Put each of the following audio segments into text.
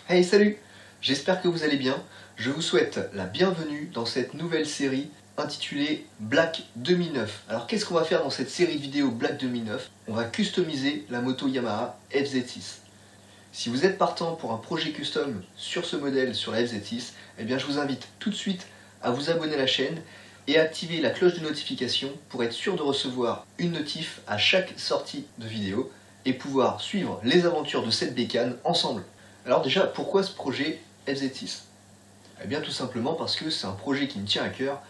Hey, salut! J'espère que vous allez bien. Je vous souhaite la bienvenue dans cette nouvelle série intitulée Black 2009. Alors qu'est-ce qu'on va faire dans cette série de vidéos Black 2009? On va customiser la moto Yamaha FZ6. Si vous êtes partant pour un projet custom sur ce modèle, sur la FZ6, eh bien je vous invite tout de suite à vous abonner à la chaîne et à activer la cloche de notification pour être sûr de recevoir une notif à chaque sortie de vidéo et pouvoir suivre les aventures de cette bécane ensemble. Alors déjà, pourquoi ce projet FZ6? Eh bien tout simplement parce que c'est un projet qui me tient à cœur.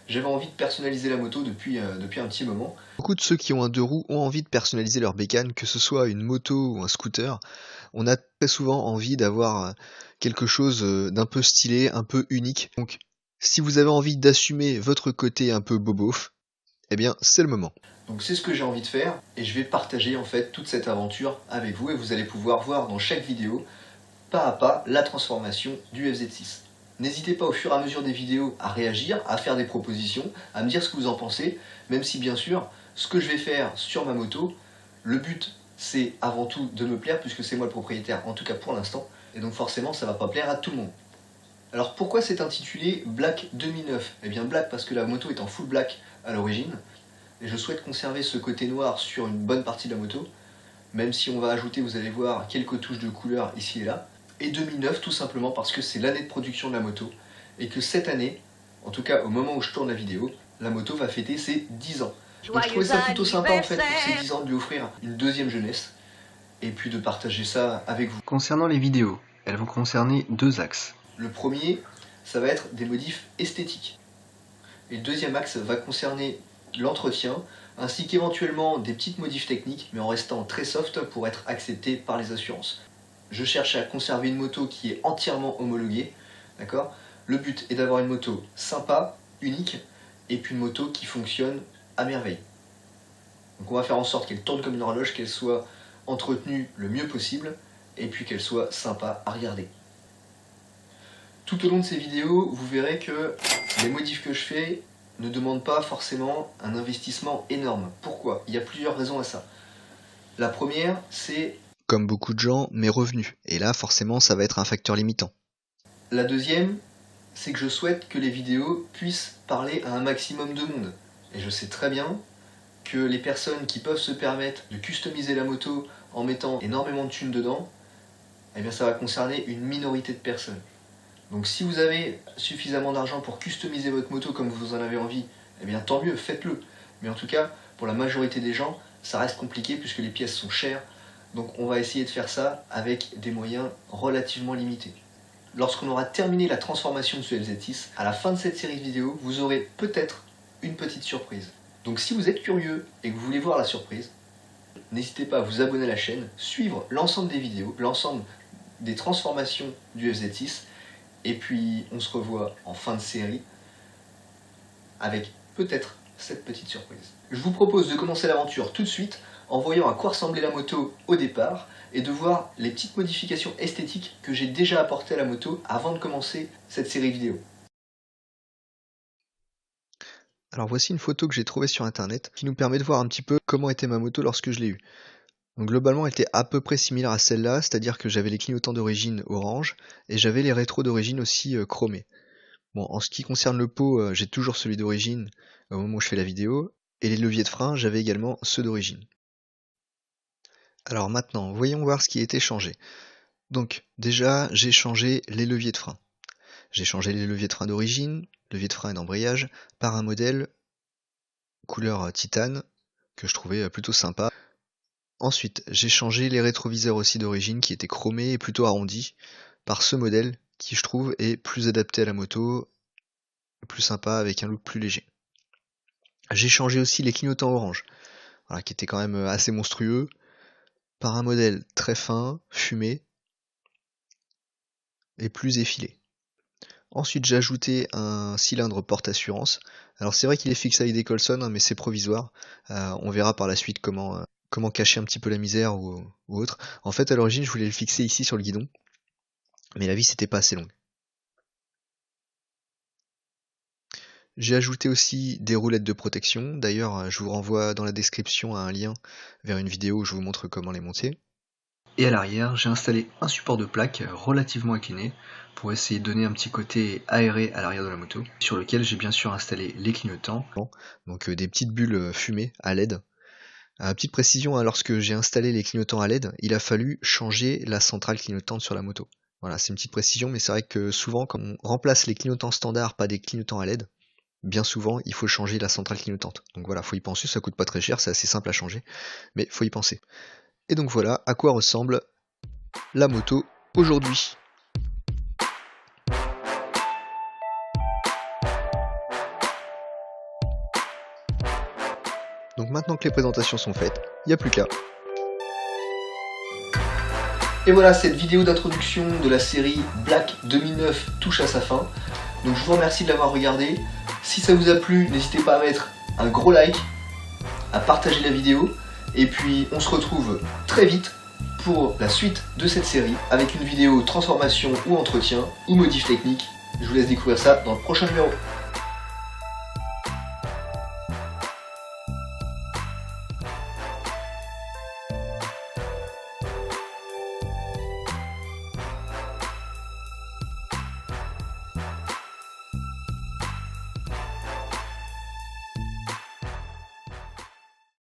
J'avais envie de personnaliser la moto depuis un petit moment. Beaucoup de ceux qui ont un deux roues ont envie de personnaliser leur bécane, que ce soit une moto ou un scooter. On a très souvent envie d'avoir quelque chose d'un peu stylé, un peu unique. Donc, si vous avez envie d'assumer votre côté un peu bobof, eh bien, c'est le moment. Donc c'est ce que j'ai envie de faire et je vais partager en fait toute cette aventure avec vous et vous allez pouvoir voir dans chaque vidéo pas à pas la transformation du FZ6. N'hésitez pas au fur et à mesure des vidéos à réagir, à faire des propositions, à me dire ce que vous en pensez, même si bien sûr, ce que je vais faire sur ma moto, le but c'est avant tout de me plaire puisque c'est moi le propriétaire, en tout cas pour l'instant, et donc forcément ça va pas plaire à tout le monde. Alors pourquoi c'est intitulé Black 2009? Eh bien Black parce que la moto est en full black à l'origine, et je souhaite conserver ce côté noir sur une bonne partie de la moto, même si on va ajouter, vous allez voir, quelques touches de couleur ici et là. Et 2009 tout simplement parce que c'est l'année de production de la moto, et que cette année, en tout cas au moment où je tourne la vidéo, la moto va fêter ses 10 ans. Donc je trouvais ça plutôt sympa en fait pour ces 10 ans de lui offrir une deuxième jeunesse, et puis de partager ça avec vous. Concernant les vidéos, elles vont concerner deux axes. Le premier, ça va être des modifs esthétiques. Et le deuxième axe va concerner l'entretien, ainsi qu'éventuellement des petites modifs techniques, mais en restant très soft pour être accepté par les assurances. Je cherche à conserver une moto qui est entièrement homologuée, d'accord? Le but est d'avoir une moto sympa, unique, et puis une moto qui fonctionne à merveille. Donc on va faire en sorte qu'elle tourne comme une horloge, qu'elle soit entretenue le mieux possible, et puis qu'elle soit sympa à regarder. Tout au long de ces vidéos, vous verrez que les modifs que je fais ne demandent pas forcément un investissement énorme. Pourquoi? Il y a plusieurs raisons à ça. La première, c'est... Comme beaucoup de gens, mes revenus. Et là, forcément, ça va être un facteur limitant. La deuxième, c'est que je souhaite que les vidéos puissent parler à un maximum de monde. Et je sais très bien que les personnes qui peuvent se permettre de customiser la moto en mettant énormément de thunes dedans, eh bien ça va concerner une minorité de personnes. Donc si vous avez suffisamment d'argent pour customiser votre moto comme vous en avez envie, eh bien tant mieux, faites-le. Mais en tout cas, pour la majorité des gens, ça reste compliqué puisque les pièces sont chères. Donc on va essayer de faire ça avec des moyens relativement limités. Lorsqu'on aura terminé la transformation de ce FZ6, à la fin de cette série de vidéos, vous aurez peut-être une petite surprise. Donc si vous êtes curieux et que vous voulez voir la surprise, n'hésitez pas à vous abonner à la chaîne, suivre l'ensemble des vidéos, l'ensemble des transformations du FZ6, et puis on se revoit en fin de série avec peut-être cette petite surprise. Je vous propose de commencer l'aventure tout de suite en voyant à quoi ressemblait la moto au départ et de voir les petites modifications esthétiques que j'ai déjà apportées à la moto avant de commencer cette série vidéo. Alors voici une photo que j'ai trouvée sur internet qui nous permet de voir un petit peu comment était ma moto lorsque je l'ai eue. Donc globalement elle était à peu près similaire à celle-là, c'est-à-dire que j'avais les clignotants d'origine orange et j'avais les rétros d'origine aussi chromés. Bon, en ce qui concerne le pot, j'ai toujours celui d'origine au moment où je fais la vidéo, et les leviers de frein, j'avais également ceux d'origine. Alors maintenant, voyons voir ce qui a été changé. Donc déjà, j'ai changé les leviers de frein. J'ai changé les leviers de frein d'origine, levier de frein et d'embrayage, par un modèle couleur titane, que je trouvais plutôt sympa. Ensuite, j'ai changé les rétroviseurs aussi d'origine, qui étaient chromés et plutôt arrondis, par ce modèle, qui je trouve est plus adapté à la moto, plus sympa, avec un look plus léger. J'ai changé aussi les clignotants orange, voilà, qui étaient quand même assez monstrueux, par un modèle très fin, fumé, et plus effilé. Ensuite j'ai ajouté un cylindre porte-assurance. Alors c'est vrai qu'il est fixé avec des Colson, hein, mais c'est provisoire. On verra par la suite comment cacher un petit peu la misère ou autre. En fait à l'origine je voulais le fixer ici sur le guidon, mais la vis n'était pas assez longue. J'ai ajouté aussi des roulettes de protection. D'ailleurs je vous renvoie dans la description à un lien vers une vidéo où je vous montre comment les monter. Et à l'arrière, j'ai installé un support de plaque relativement incliné pour essayer de donner un petit côté aéré à l'arrière de la moto, sur lequel j'ai bien sûr installé les clignotants, donc des petites bulles fumées à LED. Petite précision, hein, lorsque j'ai installé les clignotants à LED, il a fallu changer la centrale clignotante sur la moto. Voilà, c'est une petite précision, mais c'est vrai que souvent, quand on remplace les clignotants standards par des clignotants à LED, bien souvent, il faut changer la centrale clignotante. Donc voilà, faut y penser, ça coûte pas très cher, c'est assez simple à changer, mais faut y penser. Et donc voilà à quoi ressemble la moto aujourd'hui. Donc maintenant que les présentations sont faites, il n'y a plus qu'à. Et voilà, cette vidéo d'introduction de la série Black 2009 touche à sa fin. Donc je vous remercie de l'avoir regardé. Si ça vous a plu, n'hésitez pas à mettre un gros like, à partager la vidéo. Et puis on se retrouve très vite pour la suite de cette série avec une vidéo transformation ou entretien ou modif technique. Je vous laisse découvrir ça dans le prochain numéro.